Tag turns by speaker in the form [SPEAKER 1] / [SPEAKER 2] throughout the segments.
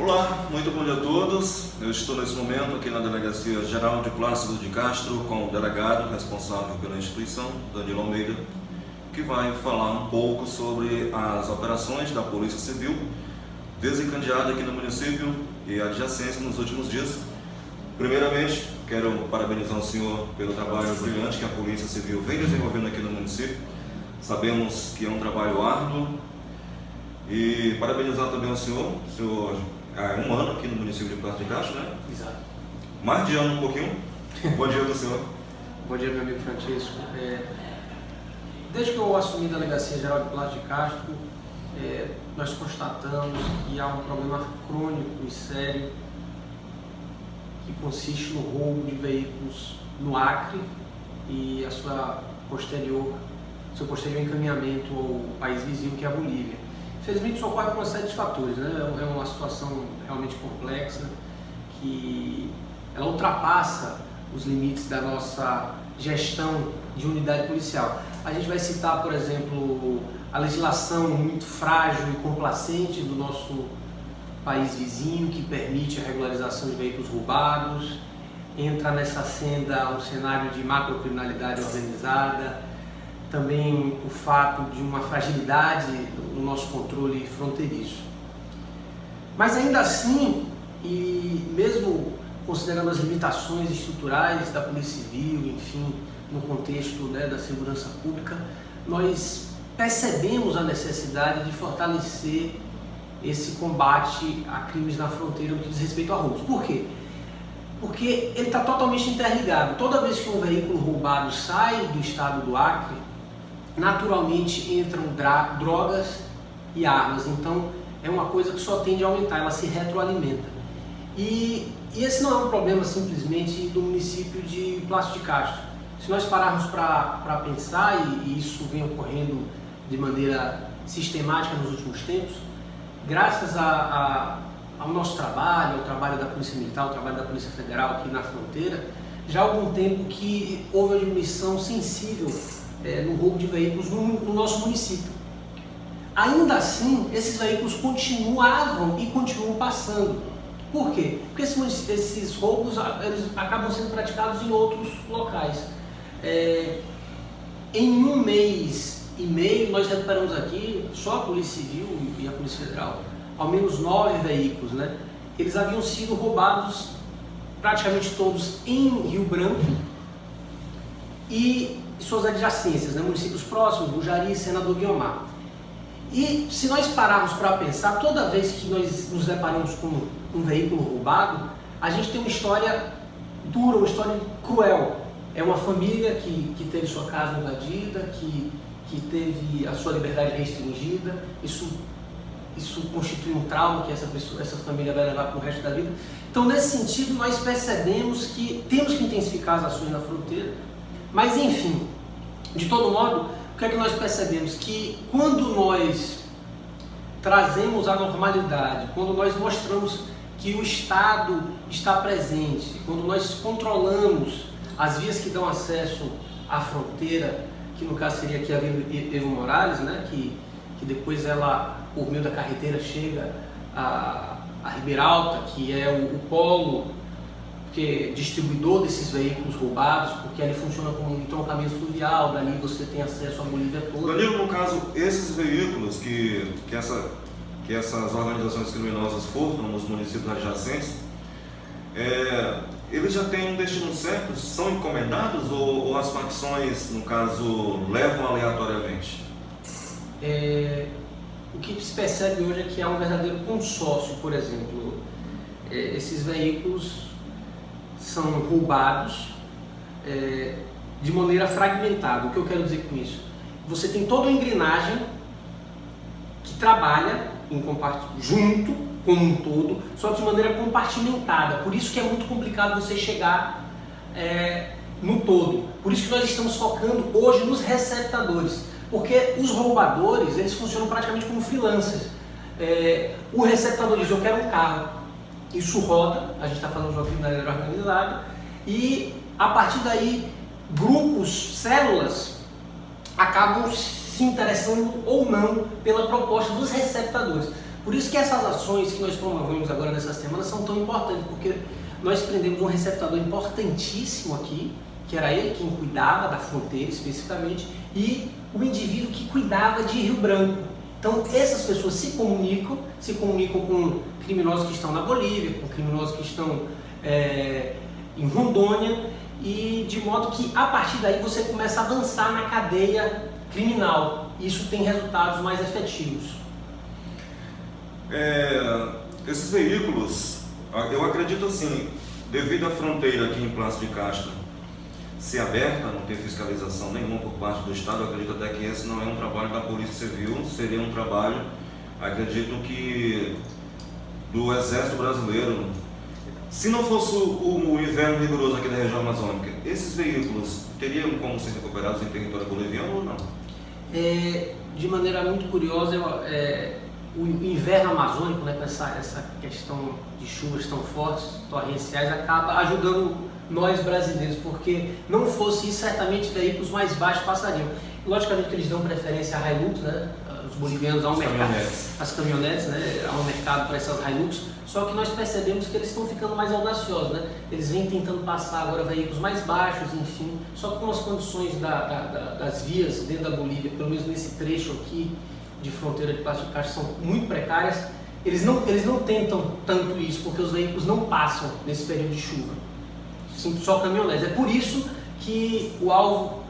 [SPEAKER 1] Olá, muito bom dia a todos. Eu estou nesse momento aqui na Delegacia Geral de Plácido de Castro com o delegado responsável pela instituição, Danilo Almeida, que vai falar um pouco sobre as operações da Polícia Civil desencadeada aqui no município e adjacência nos últimos dias. Primeiramente, quero parabenizar o senhor pelo trabalho brilhante que a Polícia Civil vem desenvolvendo aqui no município. Sabemos que é um trabalho árduo e parabenizar também o senhor há um ano aqui no município de Plácido de Castro, né?
[SPEAKER 2] Exato.
[SPEAKER 1] Mais de ano um pouquinho. Bom dia do senhor.
[SPEAKER 2] Bom dia, meu amigo Francisco. Desde que eu assumi a Delegacia Geral de Plácido de Castro, nós constatamos que há um problema crônico e sério que consiste no roubo de veículos no Acre e seu posterior encaminhamento ao país vizinho, que é a Bolívia. Infelizmente isso ocorre por uma série de fatores, né? É uma situação realmente complexa, que ela ultrapassa os limites da nossa gestão de unidade policial. A gente vai citar, por exemplo, a legislação muito frágil e complacente do nosso país vizinho, que permite a regularização de veículos roubados. Entra nessa senda um cenário de macrocriminalidade organizada, também o fato de uma fragilidade no nosso controle fronteiriço. Mas ainda assim, e mesmo considerando as limitações estruturais da Polícia Civil, enfim, no contexto, né, da segurança pública, nós percebemos a necessidade de fortalecer esse combate a crimes na fronteira no que diz respeito a roubos. Por quê? Porque ele está totalmente interligado. Toda vez que um veículo roubado sai do estado do Acre, naturalmente entram drogas e armas. Então é uma coisa que só tende a aumentar, ela se retroalimenta. E esse não é um problema simplesmente do município de Plácido de Castro. Se nós pararmos para pensar, e isso vem ocorrendo de maneira sistemática nos últimos tempos, graças ao nosso trabalho, ao trabalho da Polícia Militar, ao trabalho da Polícia Federal aqui na fronteira, já há algum tempo que houve uma diminuição sensível no roubo de veículos no nosso município. Ainda assim, esses veículos continuavam e continuam passando. Por quê? Porque esses roubos eles acabam sendo praticados em outros locais. Em um mês e meio, nós recuperamos aqui, só a Polícia Civil e a Polícia Federal, ao menos 9 veículos, né? Eles haviam sido roubados praticamente todos em Rio Branco e suas adjacências, né? Municípios próximos, Bujari e Senador Guiomar. E se nós pararmos para pensar, toda vez que nós nos deparamos com um veículo roubado, a gente tem uma história dura, uma história cruel. É uma família que teve sua casa invadida, que teve a sua liberdade restringida. Isso constitui um trauma que essa família vai levar para o resto da vida. Então, nesse sentido, nós percebemos que temos que intensificar as ações na fronteira. Mas, enfim, de todo modo, o que é que nós percebemos? Que quando nós trazemos a normalidade, quando nós mostramos que o Estado está presente, quando nós controlamos as vias que dão acesso à fronteira, que no caso seria aqui a Avenida Evo Morales, né, que depois ela, por meio da carreteira, chega a Ribeira Alta, que é o polo distribuidor desses veículos roubados, porque ali funciona como um entroncamento fluvial, dali você tem acesso à Bolívia toda.
[SPEAKER 1] Danilo, no caso, esses veículos que essas organizações criminosas furtam nos municípios adjacentes, eles já têm um destino certo? São encomendados ou as facções, no caso, levam aleatoriamente?
[SPEAKER 2] O que se percebe hoje é que há um verdadeiro consórcio, por exemplo. Esses veículos são roubados de maneira fragmentada. O que eu quero dizer com isso? Você tem toda uma engrenagem que trabalha junto, como um todo, só que de maneira compartimentada. Por isso que é muito complicado você chegar no todo. Por isso que nós estamos focando hoje nos receptadores. Porque os roubadores, eles funcionam praticamente como freelancers. O receptador diz, eu quero um carro. Isso roda, a gente está falando de uma criminalidade organizada, e a partir daí grupos, células acabam se interessando ou não pela proposta dos receptadores. Por isso que essas ações que nós promovemos agora nessa semana são tão importantes, porque nós prendemos um receptador importantíssimo aqui, que era ele quem cuidava da fronteira especificamente, e o indivíduo que cuidava de Rio Branco. Então essas pessoas se comunicam com criminosos que estão na Bolívia, com criminosos que estão em Rondônia, e de modo que a partir daí você começa a avançar na cadeia criminal. Isso tem resultados mais efetivos.
[SPEAKER 1] Esses veículos, eu acredito assim, devido à fronteira aqui em Plácido de Castro ser aberta, não ter fiscalização nenhuma por parte do Estado, eu acredito até que esse não é um trabalho da Polícia Civil, seria um trabalho, acredito que, do Exército Brasileiro. Se não fosse o inverno rigoroso aqui da região amazônica, esses veículos teriam como ser recuperados em território boliviano ou não?
[SPEAKER 2] De maneira muito curiosa, o inverno amazônico, né, com essa questão de chuvas tão fortes, torrenciais, acaba ajudando nós brasileiros, porque não fosse isso, certamente veículos mais baixos passariam. Logicamente que eles dão preferência a Hilux, né? Os bolivianos há um mercado, as caminhonetes, né? Há um mercado para essas Hilux, só que nós percebemos que eles estão ficando mais audaciosos, né? Eles vêm tentando passar agora veículos mais baixos, enfim, só que com as condições das vias dentro da Bolívia, pelo menos nesse trecho aqui de fronteira de Plácido de Castro, são muito precárias. Eles não tentam tanto isso, porque os veículos não passam nesse período de chuva, só caminhonetes. É por isso que o alvo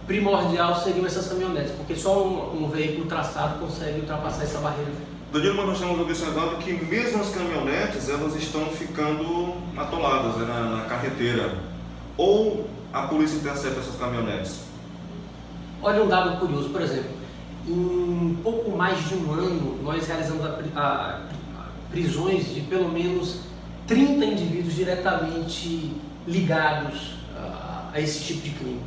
[SPEAKER 2] primordial seriam essas caminhonetes, porque só um veículo traçado consegue ultrapassar essa barreira.
[SPEAKER 1] Danilo, mas nós estamos observando que mesmo as caminhonetes, elas estão ficando atoladas, né, na carreteira. Ou a polícia intercepta essas caminhonetes?
[SPEAKER 2] Olha um dado curioso, por exemplo, em pouco mais de um ano nós realizamos prisões de pelo menos 30 indivíduos diretamente ligados a esse tipo de crime.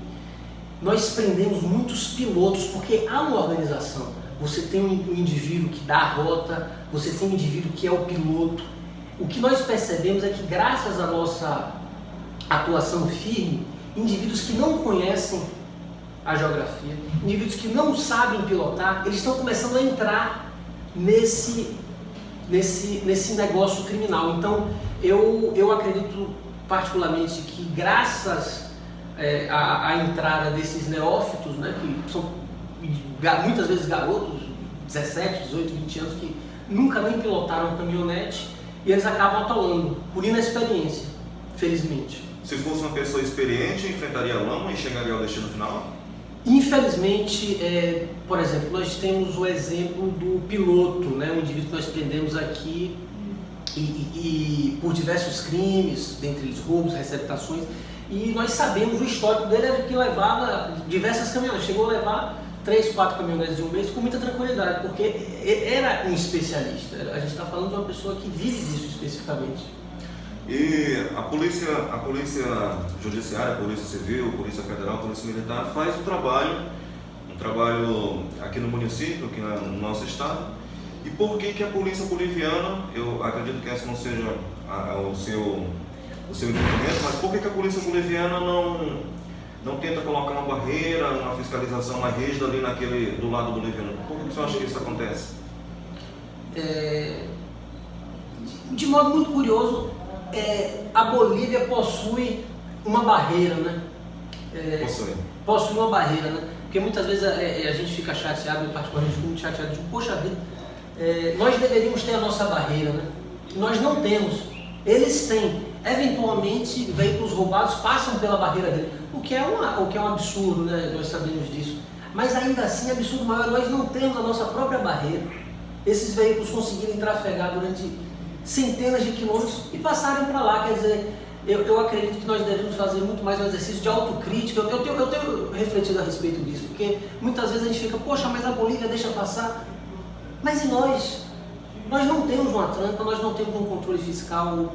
[SPEAKER 2] Nós prendemos muitos pilotos, porque há uma organização. Você tem um indivíduo que dá a rota, você tem um indivíduo que é o piloto. O que nós percebemos é que, graças à nossa atuação firme, indivíduos que não conhecem a geografia, indivíduos que não sabem pilotar, eles estão começando a entrar nesse negócio criminal. Então, eu acredito particularmente que, graças à entrada desses neófitos, né, que são muitas vezes garotos, 17, 18, 20 anos, que nunca nem pilotaram caminhonete, e eles acabam atolando, por inexperiência, felizmente.
[SPEAKER 1] Se fosse uma pessoa experiente, enfrentaria a lama e chegaria ao destino final?
[SPEAKER 2] Infelizmente, por exemplo, nós temos o exemplo do piloto, né, um indivíduo que nós prendemos aqui e por diversos crimes, dentre eles roubos, receptações, e nós sabemos o histórico dele era que levava diversas caminhonetes, chegou a levar 3, 4 caminhonetes em um mês com muita tranquilidade, porque ele era um especialista. A gente está falando de uma pessoa que vive disso especificamente.
[SPEAKER 1] E a polícia judiciária, a polícia civil, a polícia federal, a polícia militar faz um trabalho aqui no município, aqui no nosso estado. E por que a polícia boliviana, eu acredito que esse não seja o seu entendimento, mas por que a polícia boliviana não tenta colocar uma barreira, uma fiscalização mais rígida ali do lado boliviano? Por que você acha que isso acontece?
[SPEAKER 2] De modo muito curioso, a Bolívia possui uma barreira, né? Possui uma barreira, né? Porque muitas vezes a gente fica chateado, eu particularmente fico muito chateado, de poxa vida, nós deveríamos ter a nossa barreira, né? Nós não temos, eles têm. Eventualmente, veículos roubados passam pela barreira dele, o que é um absurdo, né? Nós sabemos disso. Mas ainda assim, absurdo maior, nós não temos a nossa própria barreira. Esses veículos conseguirem trafegar durante centenas de quilômetros e passarem para lá. Quer dizer, eu acredito que nós devemos fazer muito mais um exercício de autocrítica. Eu tenho refletido a respeito disso, porque muitas vezes a gente fica, poxa, mas a Bolívia deixa passar. Mas e nós? Nós não temos uma tranca, nós não temos um controle fiscal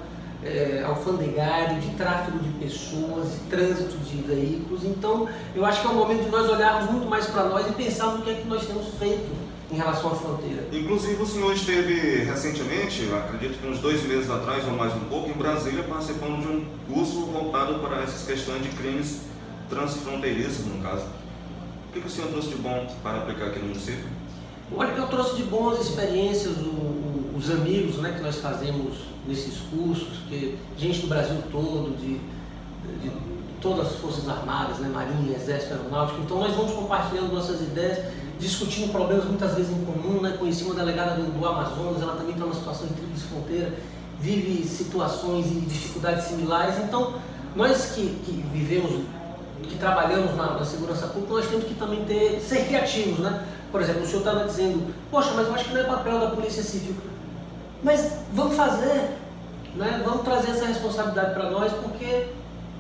[SPEAKER 2] alfandegário, de tráfego de pessoas, de trânsito de veículos. Então, eu acho que é o momento de nós olharmos muito mais para nós e pensarmos no que é que nós temos feito em relação à fronteira.
[SPEAKER 1] Inclusive, o senhor esteve recentemente, acredito que uns 2 meses atrás ou mais um pouco, em Brasília, participando de um curso voltado para essas questões de crimes transfronteiriços, no caso. O que o senhor trouxe de bom para aplicar aqui no município?
[SPEAKER 2] Olha, eu trouxe de boas experiências. O os amigos, né, que nós fazemos nesses cursos, que gente do Brasil todo, de todas as Forças Armadas, né, Marinha, Exército, Aeronáutica. Então nós vamos compartilhando nossas ideias, discutindo problemas muitas vezes em comum, né? Conheci uma delegada do Amazonas, ela também está numa situação de tríplice fronteira, vive situações e dificuldades similares. Então nós que vivemos, que trabalhamos na segurança pública, nós temos que também ser criativos, né? Por exemplo, o senhor estava dizendo, poxa, mas eu acho que não é papel da Polícia Civil. Mas vamos fazer, né? Vamos trazer essa responsabilidade para nós, porque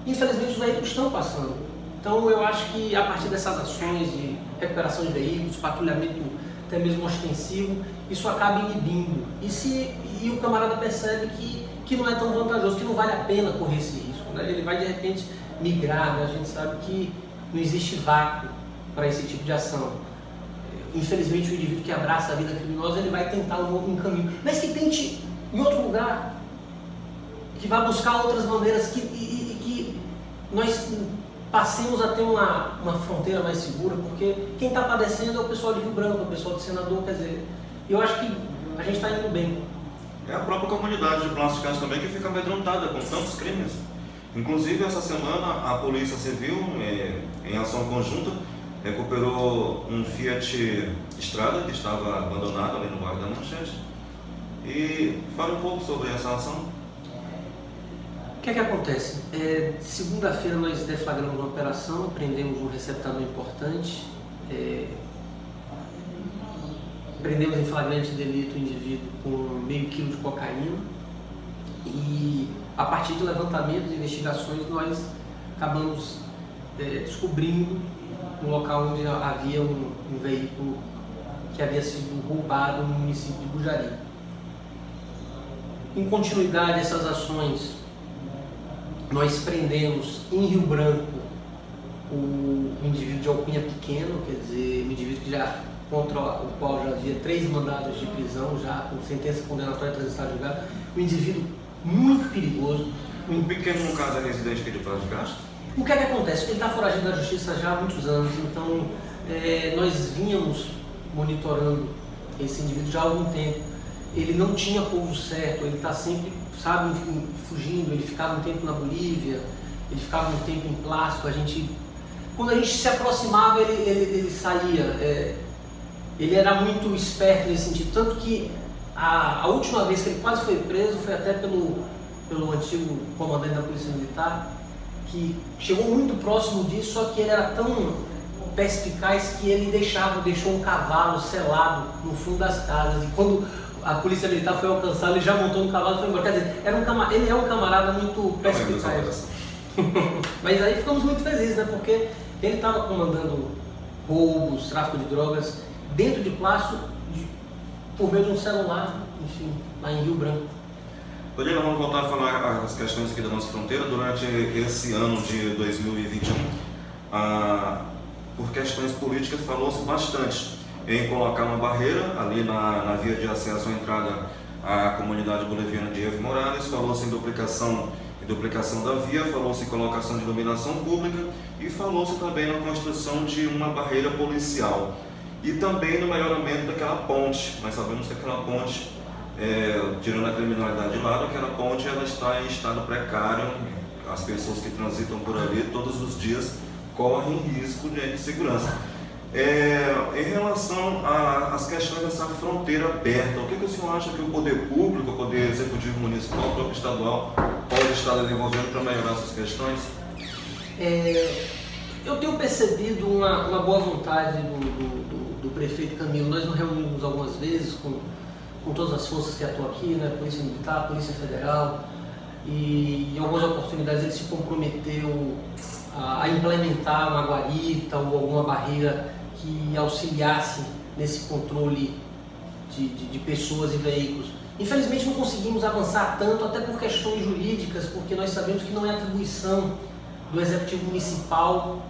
[SPEAKER 2] infelizmente os veículos estão passando. Então eu acho que a partir dessas ações de recuperação de veículos, patrulhamento até mesmo ostensivo, isso acaba inibindo. E o camarada percebe que não é tão vantajoso, que não vale a pena correr esse risco, né? Ele vai de repente migrar, né? A gente sabe que não existe vácuo para esse tipo de ação. Infelizmente o indivíduo que abraça a vida criminosa, ele vai tentar um caminho, mas que tente em outro lugar, que vá buscar outras maneiras, que nós passemos a ter uma fronteira mais segura, porque quem está padecendo é o pessoal de Rio Branco, é o pessoal de Senador, quer dizer, eu acho que a gente está indo bem.
[SPEAKER 1] É a própria comunidade de Palácio de Castro também que fica amedrontada com tantos crimes. Inclusive essa semana a Polícia Civil, em ação conjunta, recuperou um Fiat Strada que estava abandonado ali no bairro da Manchete. E fala um pouco sobre essa ação.
[SPEAKER 2] O que é que acontece? Segunda-feira nós deflagramos uma operação, prendemos um receptador importante, prendemos em flagrante delito o indivíduo com meio quilo de cocaína e a partir de levantamentos e investigações nós acabamos descobrindo um local onde havia um veículo que havia sido roubado no município de Bujari. Em continuidade a essas ações, nós prendemos em Rio Branco o indivíduo de alcunha pequeno, quer dizer, um indivíduo contra o qual já havia 3 mandados de prisão, já com sentença condenatória transitada julgada, um indivíduo muito perigoso.
[SPEAKER 1] Um pequeno, no caso, é residente aqui de Palácio de Castro.
[SPEAKER 2] O que é que acontece? Ele está foragido da justiça já há muitos anos, então nós vínhamos monitorando esse indivíduo já há algum tempo. Ele não tinha pouso certo, ele está sempre, sabe, fugindo, ele ficava um tempo na Bolívia, ele ficava um tempo em Plástico, quando a gente se aproximava ele saía, ele era muito esperto nesse sentido, tanto que a última vez que ele quase foi preso foi até pelo antigo comandante da Polícia Militar, que chegou muito próximo disso, só que ele era tão perspicaz que ele deixou um cavalo selado no fundo das casas, e quando a Polícia Militar foi alcançar, ele já montou no cavalo e foi embora. Quer dizer, ele é um camarada muito perspicaz. Mas aí ficamos muito felizes, né? Porque ele estava comandando roubos, tráfico de drogas dentro de Plástico por meio de um celular, enfim, lá em Rio Branco.
[SPEAKER 1] Rodrigo, vamos voltar a falar as questões aqui da nossa fronteira. Durante esse ano de 2021, por questões políticas, falou-se bastante em colocar uma barreira ali na via de acesso à entrada à comunidade boliviana de Evo Morales, falou-se em duplicação da via, falou-se em colocação de iluminação pública e falou-se também na construção de uma barreira policial e também no melhoramento daquela ponte. Nós sabemos que aquela ponte, tirando a criminalidade de lado, aquela ponte ela está em estado precário, as pessoas que transitam por ali todos os dias correm risco de segurança. Em relação às questões dessa fronteira aberta, o que o senhor acha que o poder público, o poder executivo municipal, o próprio estadual pode estar desenvolvendo para melhorar essas questões?
[SPEAKER 2] Eu tenho percebido uma boa vontade do prefeito Camilo. Nós nos reunimos algumas vezes com todas as forças que atuam aqui, né? Polícia Militar, Polícia Federal, e em algumas oportunidades ele se comprometeu a implementar uma guarita ou alguma barreira que auxiliasse nesse controle de pessoas e veículos. Infelizmente não conseguimos avançar tanto, até por questões jurídicas, porque nós sabemos que não é atribuição do Executivo Municipal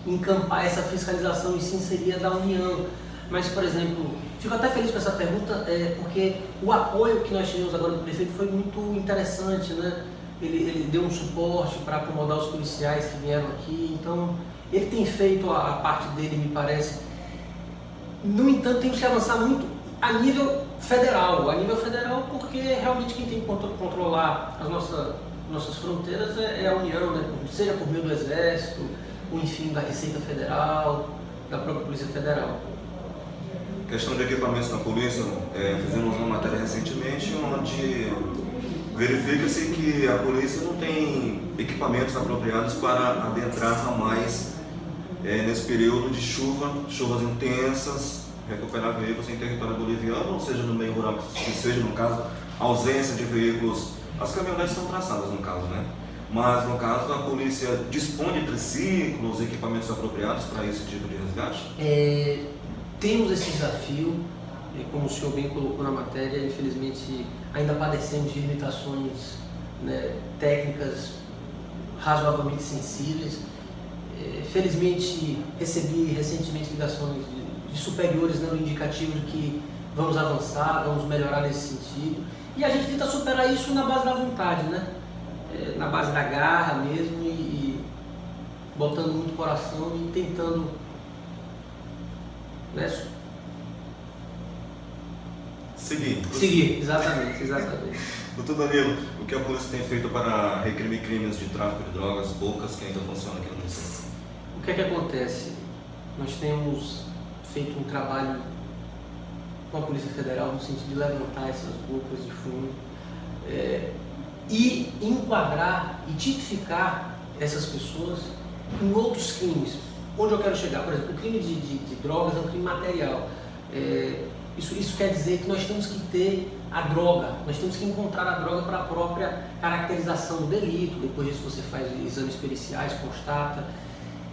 [SPEAKER 2] encampar essa fiscalização, e sim seria da União. Mas, por exemplo, fico até feliz com essa pergunta, porque o apoio que nós tivemos agora do prefeito foi muito interessante, né? Ele deu um suporte para acomodar os policiais que vieram aqui, então ele tem feito a parte dele, me parece. No entanto, temos que avançar muito a nível federal, a nível federal, porque realmente quem tem que controlar as nossas fronteiras é a União, né? Seja por meio do Exército, ou enfim, da Receita Federal, da própria Polícia Federal.
[SPEAKER 1] Questão de equipamentos na polícia, fizemos uma matéria recentemente onde verifica-se que a polícia não tem equipamentos apropriados para adentrar mais nesse período de chuvas intensas, recuperar veículos em território boliviano, ou seja, no meio rural, que seja, no caso, ausência de veículos. As caminhonetes são traçadas, no caso, né? Mas, no caso, a polícia dispõe de triciclos, equipamentos apropriados para esse tipo de resgate?
[SPEAKER 2] Temos esse desafio, como o senhor bem colocou na matéria, infelizmente ainda padecemos de limitações, né, técnicas razoavelmente sensíveis. Felizmente recebi recentemente ligações de superiores dando indicativo de que vamos avançar, vamos melhorar nesse sentido. E a gente tenta superar isso na base da vontade, né? Na base da garra mesmo e botando muito coração e tentando, né? Seguir, exatamente.
[SPEAKER 1] Doutor Danilo, o que a polícia tem feito para reprimir crimes de tráfico de drogas, bocas, que ainda funcionam aqui no município?
[SPEAKER 2] O que é que acontece? Nós temos feito um trabalho com a Polícia Federal no sentido de levantar essas bocas de fundo e enquadrar e tipificar essas pessoas em outros crimes. Onde eu quero chegar? Por exemplo, o crime de drogas é um crime material. Isso quer dizer que nós temos que ter a droga, nós temos que encontrar a droga para a própria caracterização do delito. Depois disso você faz exames periciais, constata.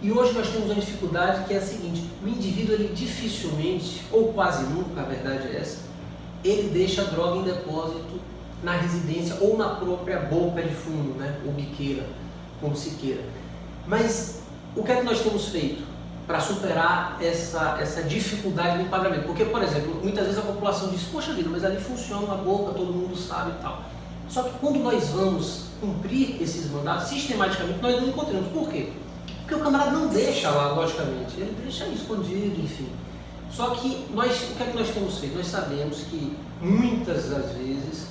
[SPEAKER 2] E hoje nós temos uma dificuldade que é a seguinte: o indivíduo, ele dificilmente, ou quase nunca, a verdade é essa, ele deixa a droga em depósito na residência ou na própria boca de fundo, né? Ou biqueira, como se queira. Mas o que é que nós temos feito para superar essa dificuldade do enquadramento? Porque, por exemplo, muitas vezes a população diz: poxa vida, mas ali funciona a boca, todo mundo sabe e tal. Só que quando nós vamos cumprir esses mandatos, sistematicamente nós não encontramos. Por quê? Porque o camarada não deixa lá, logicamente, ele deixa escondido, enfim. Só que o que é que nós temos feito? Nós sabemos que muitas das vezes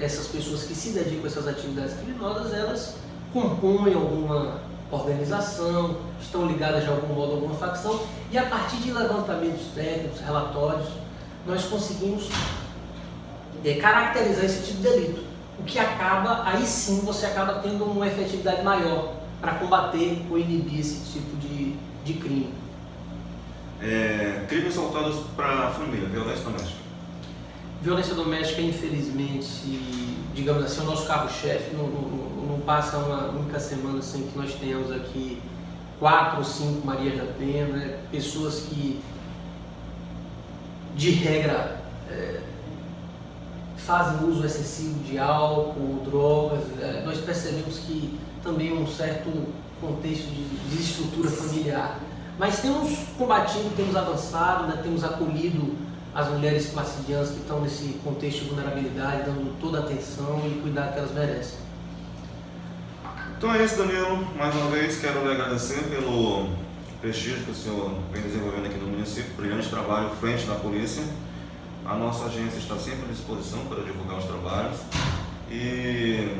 [SPEAKER 2] essas pessoas que se dedicam a essas atividades criminosas, elas compõem alguma organização, estão ligadas de algum modo a alguma facção, e a partir de levantamentos técnicos, relatórios, nós conseguimos caracterizar esse tipo de delito, o que acaba, aí sim você acaba tendo uma efetividade maior para combater ou inibir esse tipo de crime.
[SPEAKER 1] Crimes voltados para a família, violência doméstica.
[SPEAKER 2] Violência doméstica, infelizmente, digamos assim, é o nosso carro-chefe. Não passa uma única semana sem que nós tenhamos aqui 4 ou 5 Marias da Penha, né? Pessoas que, de regra, fazem uso excessivo de álcool, drogas. Nós percebemos que também um certo contexto de desestrutura familiar. Mas temos combatido, temos avançado, né? Temos acolhido as mulheres placidianas que estão nesse contexto de vulnerabilidade, dando toda a atenção e cuidado que elas merecem.
[SPEAKER 1] Então é isso, Danilo. Mais uma vez quero lhe agradecer pelo prestígio que o senhor vem desenvolvendo aqui no município, brilhante trabalho frente da polícia. A nossa agência está sempre à disposição para divulgar os trabalhos e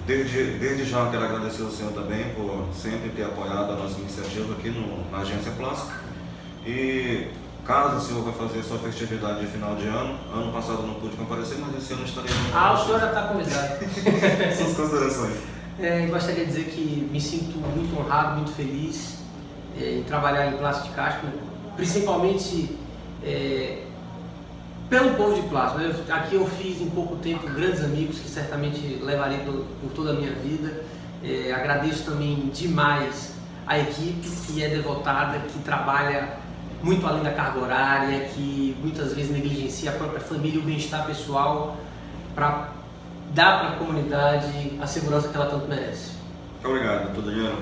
[SPEAKER 1] desde já quero agradecer ao senhor também por sempre ter apoiado a nossa iniciativa aqui na Agência Plus. E caso o senhor vai fazer sua festividade de final de ano passado não pude comparecer, mas esse ano estarei muito
[SPEAKER 2] o senhor já está convidado.
[SPEAKER 1] Suas considerações.
[SPEAKER 2] Gostaria de dizer que me sinto muito honrado, muito feliz em trabalhar em Plácio de Castro, principalmente pelo povo de Plácio. Aqui eu fiz em pouco tempo grandes amigos que certamente levarei por toda a minha vida. Agradeço também demais a equipe que é devotada, que trabalha muito além da carga horária, que muitas vezes negligencia a própria família e o bem-estar pessoal para dar para a comunidade a segurança que ela tanto merece.
[SPEAKER 1] Obrigado, doutor Danilo.